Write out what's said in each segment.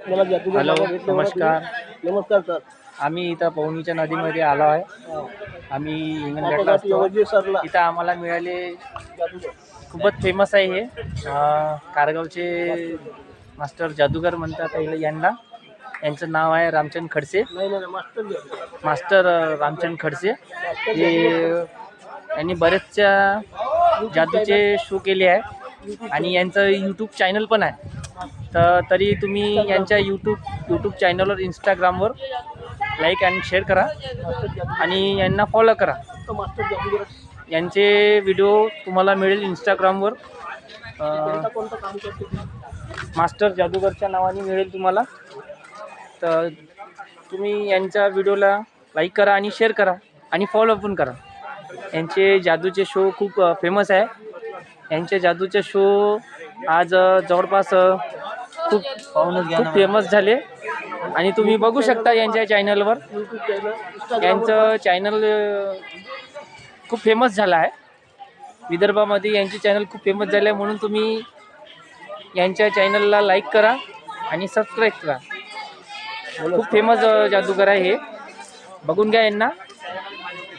मला जादूगार हॅलो, बाबा भेटले बघा नमस्कार. तुम्ही. नमस्कार सर. आम्ही इथं पवनीच्या नदीमध्ये आलो आहे. आम्ही हिंगणघाटला माझं असतो. वजीर सरला इथं आम्हाला मिळाले जादूगार खूपच फेमस आहे हे. कारगावचे मास्टर जादूगार म्हणतात यांना. यांचं नाव आहे रामचंद खडसे. नाही नाही मास्टर जादूगार. मास्टर रामचंद खडसे. मास्टर हे जादूगार. यांनी बरेचशा जादूचे शो केले आहे आणि यांचं यूट्यूब चॅनल पण आहे. तर तरी तुम्ही यांच्या यूट्यूब चॅनलवर इंस्टाग्रामवर लाईक आणि शेअर करा आणि यांना फॉलो करा. मास्टर जादूगार यांचे व्हिडिओ तुम्हाला मिळेल इंस्टाग्रामवर. कोणतं काम करते ते? मास्टर जादूगरच्या नावाने मिळेल तुम्हाला. तर तुम्ही यांच्या व्हिडिओला लाईक करा आणि शेअर करा आणि फॉलो पण करा. यांचे जादूचे शो खूप फेमस आहे. यांचे जादूचे शो आज जवळपास खूप फेमस झाले आणि तुम्ही बघू शकता यांच्या चॅनलवर. यूट्यूब चॅनल यांचं चॅनल खूप फेमस झालं आहे. विदर्भामध्ये यांचे चॅनल खूप फेमस झाले आहे, म्हणून तुम्ही यांच्या चॅनलला लाईक करा आणि सबस्क्राईब करा. खूप फेमस जादूगार आहे हे. बघून घ्या यांना.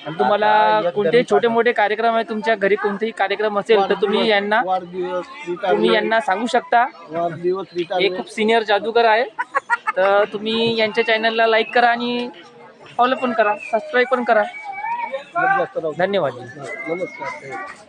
आणि तुम्हाला कोणतेही छोटे मोठे कार्यक्रम आहे, तुमच्या घरी कोणतेही कार्यक्रम असेल तर तुम्ही यांना सांगू शकता. हे खूप सिनियर जादूगार आहे. तर तुम्ही यांच्या चॅनलला लाईक करा आणि फॉलो पण करा, सबस्क्राईब पण करा. धन्यवाद. नमस्कार.